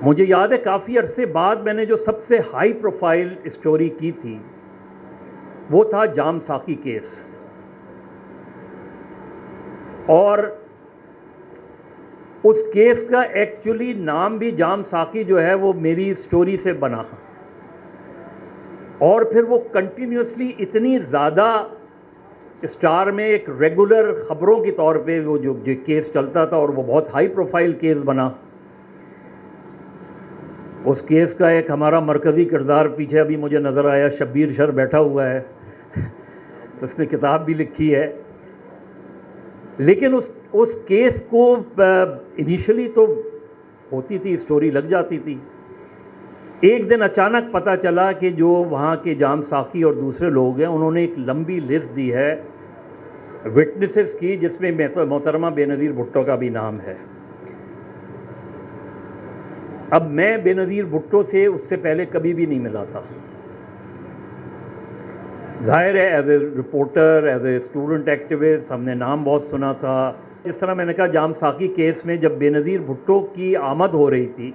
مجھے یاد ہے کافی عرصے بعد میں نے جو سب سے ہائی پروفائل اسٹوری کی تھی وہ تھا جام ساقی کیس، اور اس کیس کا ایکچولی نام بھی جام ساقی جو ہے وہ میری اسٹوری سے بنا، اور پھر وہ کنٹینیوسلی اتنی زیادہ اسٹار میں ایک ریگولر خبروں کے طور پہ وہ جو کیس چلتا تھا، اور وہ بہت ہائی پروفائل کیس بنا۔ اس کیس کا ایک ہمارا مرکزی کردار پیچھے ابھی مجھے نظر آیا، شبیر شر بیٹھا ہوا ہے، اس نے کتاب بھی لکھی ہے۔ لیکن اس کیس کو انیشلی تو ہوتی تھی، اسٹوری لگ جاتی تھی۔ ایک دن اچانک پتہ چلا کہ جو وہاں کے جام ساقی اور دوسرے لوگ ہیں انہوں نے ایک لمبی لسٹ دی ہے وٹنسز کی، جس میں محترمہ بے نظیر بھٹو کا بھی نام ہے۔ اب میں بے نظیر بھٹو سے اس سے پہلے کبھی بھی نہیں ملا تھا، ظاہر ہے as a reporter, as a student activist ہم نے نام بہت سنا تھا۔ جس طرح میں نے کہا جام ساقی کیس میں جب بے نظیر بھٹو کی آمد ہو رہی تھی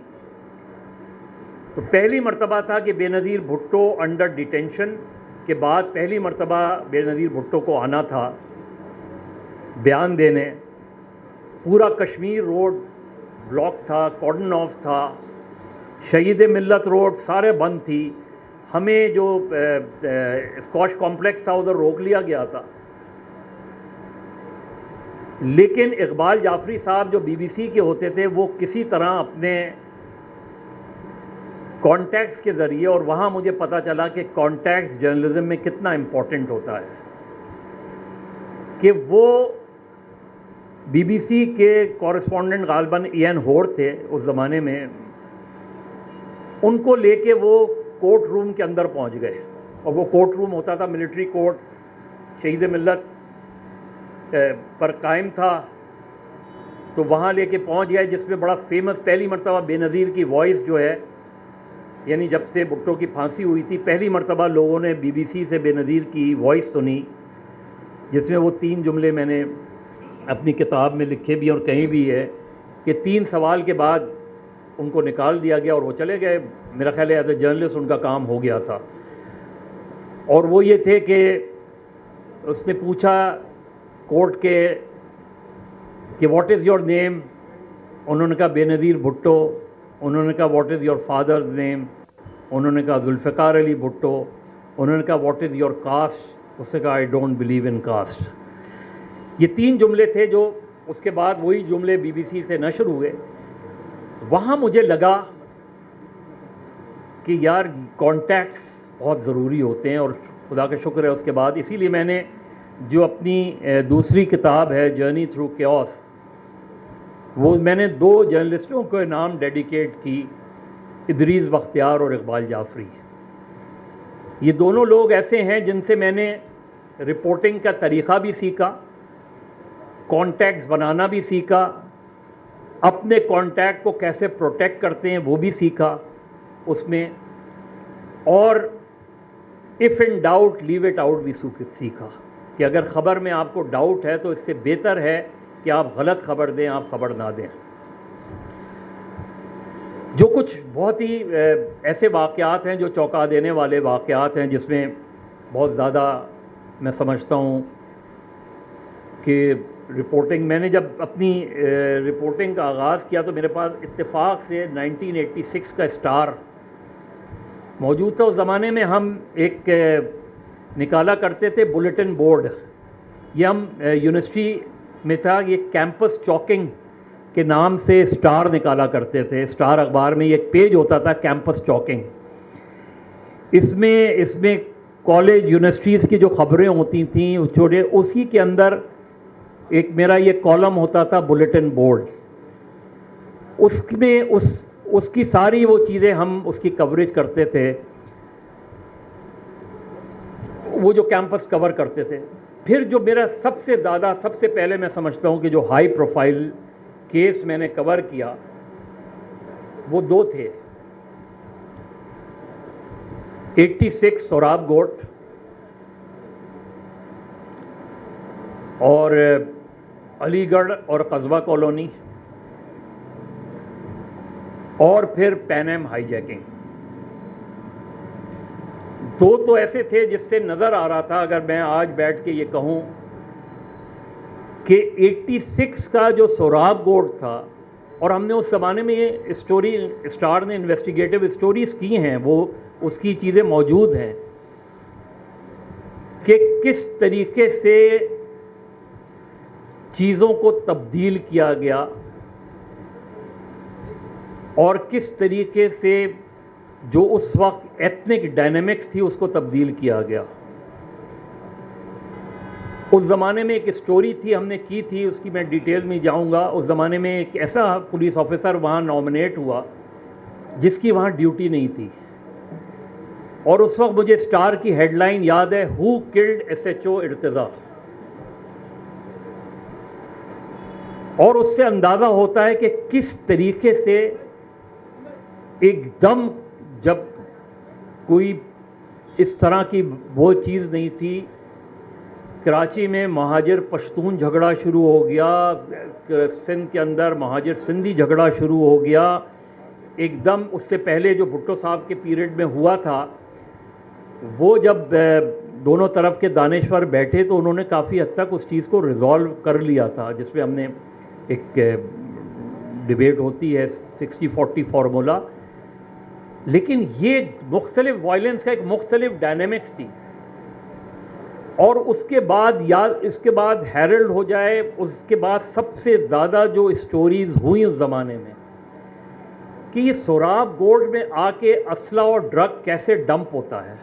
تو پہلی مرتبہ تھا کہ بے نظیر بھٹو انڈر ڈیٹینشن کے بعد پہلی مرتبہ بے نظیر بھٹو کو آنا تھا بیان دینے۔ پورا کشمیر روڈ بلاک تھا، کارڈن آف تھا، شہید ملت روڈ سارے بند تھی، ہمیں جو اسکواش کمپلیکس تھا ادھر روک لیا گیا تھا۔ لیکن اقبال جعفری صاحب جو بی بی سی کے ہوتے تھے وہ کسی طرح اپنے کانٹیکٹس کے ذریعے، اور وہاں مجھے پتہ چلا کہ کانٹیکٹس جرنلزم میں کتنا امپورٹنٹ ہوتا ہے، کہ وہ بی بی سی کے کورسپونڈنٹ غالباً این ہور تھے اس زمانے میں، ان کو لے کے وہ کورٹ روم کے اندر پہنچ گئے، اور وہ کورٹ روم ہوتا تھا ملٹری کورٹ شہید ملت پر قائم تھا، تو وہاں لے کے پہنچ گئے، جس میں بڑا فیمس پہلی مرتبہ بے نظیر کی وائس جو ہے، یعنی جب سے بھٹو کی پھانسی ہوئی تھی پہلی مرتبہ لوگوں نے بی بی سی سے بے نظیر کی وائس سنی، جس میں وہ 3 جملے میں نے اپنی کتاب میں لکھے بھی اور کہیں بھی ہے کہ 3 سوال کے بعد ان کو نکال دیا گیا اور وہ چلے گئے۔ میرا خیال ہے ایز اے جرنلسٹ ان کا کام ہو گیا تھا، اور وہ یہ تھے کہ اس نے پوچھا کورٹ کے کہ واٹ از یور نیم، انہوں نے کہا بے نظیر بھٹو، انہوں نے کہا what is your father name, انہوں نے کہا ذوالفقار علی بھٹو، انہوں نے کہا واٹ از یور کاسٹ، اس نے کہا I don't believe in cost. یہ 3 جملے تھے جو اس کے بعد وہی جملے بی بی سی سے نشر ہوئے۔ وہاں مجھے لگا کہ یار کانٹیکٹس بہت ضروری ہوتے ہیں، اور خدا کا شکر ہے اس کے بعد اسی لیے میں نے جو اپنی دوسری کتاب ہے جرنی تھرو کیوس، وہ میں نے 2 جرنلسٹوں کو نام ڈیڈیکیٹ کی، ادریس بختیار اور اقبال جعفری۔ یہ دونوں لوگ ایسے ہیں جن سے میں نے رپورٹنگ کا طریقہ بھی سیکھا، کانٹیکٹس بنانا بھی سیکھا، اپنے کانٹیکٹ کو کیسے پروٹیکٹ کرتے ہیں وہ بھی سیکھا اس میں، اور if in doubt leave it out بھی سیکھا کہ اگر خبر میں آپ کو ڈاؤٹ ہے تو اس سے بہتر ہے کہ آپ غلط خبر دیں، آپ خبر نہ دیں۔ جو کچھ بہت ہی ایسے واقعات ہیں جو چونکا دینے والے واقعات ہیں، جس میں بہت زیادہ میں سمجھتا ہوں کہ رپورٹنگ، میں نے جب اپنی رپورٹنگ کا آغاز کیا تو میرے پاس اتفاق سے 1986 کا اسٹار موجود تھا۔ اس زمانے میں ہم ایک نکالا کرتے تھے بلیٹن بورڈ، یہ ہم یونیورسٹی میں تھا، یہ کیمپس چاکنگ کے نام سے اسٹار نکالا کرتے تھے۔ اسٹار اخبار میں یہ ایک پیج ہوتا تھا کیمپس چاکنگ، اس میں کالج یونیورسٹیز کی جو خبریں ہوتی تھیں چھوٹے، اسی کے اندر ایک میرا یہ کالم ہوتا تھا بلیٹن بورڈ، اس میں اس کی ساری وہ چیزیں ہم اس کی کوریج کرتے تھے، وہ جو کیمپس کور کرتے تھے۔ پھر جو میرا سب سے پہلے میں سمجھتا ہوں کہ جو ہائی پروفائل کیس میں نے کور کیا وہ 2 تھے، 86 سوراب گوٹ اور علی گڑھ اور قصبہ کالونی۔ اور پھر پین ایم ہائی جیکنگ. دو تو ایسے تھے جس سے نظر آ رہا تھا، اگر میں آج بیٹھ کے یہ کہوں کہ 86 کا جو سوراب گوڈ تھا، اور ہم نے اس زمانے میں یہ اسٹوری، اسٹار نے انویسٹیگیٹو اسٹوریز کی ہیں، وہ اس کی چیزیں موجود ہیں کہ کس طریقے سے چیزوں کو تبدیل کیا گیا اور کس طریقے سے جو اس وقت ایتھنک ڈائنامکس تھی اس کو تبدیل کیا گیا. اس زمانے میں ایک اسٹوری تھی، ہم نے کی تھی، اس کی میں ڈیٹیل میں جاؤں گا. اس زمانے میں ایک ایسا پولیس آفیسر وہاں نامنیٹ ہوا جس کی وہاں ڈیوٹی نہیں تھی، اور اس وقت مجھے اسٹار کی ہیڈ لائن یاد ہے، who killed S H O Irtaza. اور اس سے اندازہ ہوتا ہے کہ کس طریقے سے ایک دم، جب کوئی اس طرح کی وہ چیز نہیں تھی، کراچی میں مہاجر پشتون جھگڑا شروع ہو گیا، سندھ کے اندر مہاجر سندھی جھگڑا شروع ہو گیا ایک دم. اس سے پہلے جو بھٹو صاحب کے پیریڈ میں ہوا تھا، وہ جب دونوں طرف کے دانشور بیٹھے تو انہوں نے کافی حد تک اس چیز کو ریزالو کر لیا تھا، جس میں ہم نے ایک ڈیبیٹ ہوتی ہے 60-40 فارمولا. لیکن یہ مختلف وائلنس کا ایک مختلف ڈائنامکس تھی. اور اس کے بعد، یا اس کے بعد ہیرلڈ ہو جائے، اس کے بعد سب سے زیادہ جو اسٹوریز ہوئیں اس زمانے میں کہ یہ سوراب گوڈ میں آ کے اسلحہ اور ڈرگ کیسے ڈمپ ہوتا ہے.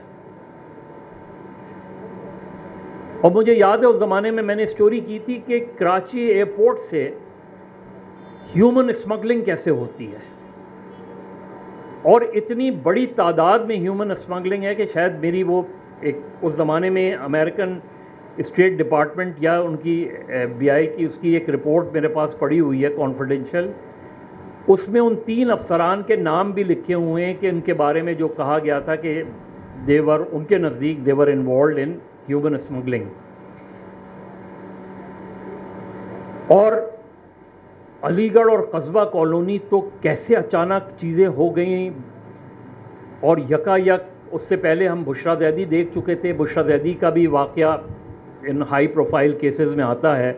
اور مجھے یاد ہے اس زمانے میں نے اسٹوری کی تھی کہ کراچی ایئرپورٹ سے ہیومن اسمگلنگ کیسے ہوتی ہے، اور اتنی بڑی تعداد میں ہیومن اسمگلنگ ہے کہ شاید میری وہ ایک اس زمانے میں امریکن اسٹیٹ ڈپارٹمنٹ یا ان کی بی آئی کی اس کی ایک رپورٹ میرے پاس پڑی ہوئی ہے کانفیڈینشیل. اس میں ان 3 افسران کے نام بھی لکھے ہوئے ہیں کہ ان کے بارے میں جو کہا گیا تھا کہ ان کے نزدیک they were involved in human smuggling. اور علی گڑھ اور قصبہ کالونی تو کیسے اچانک چیزیں ہو گئیں، اور یکا یک اس سے پہلے ہم بشرا زیدی دیکھ چکے تھے. بشرا زیدی کا بھی واقعہ ان ہائی پروفائل کیسز میں آتا ہے.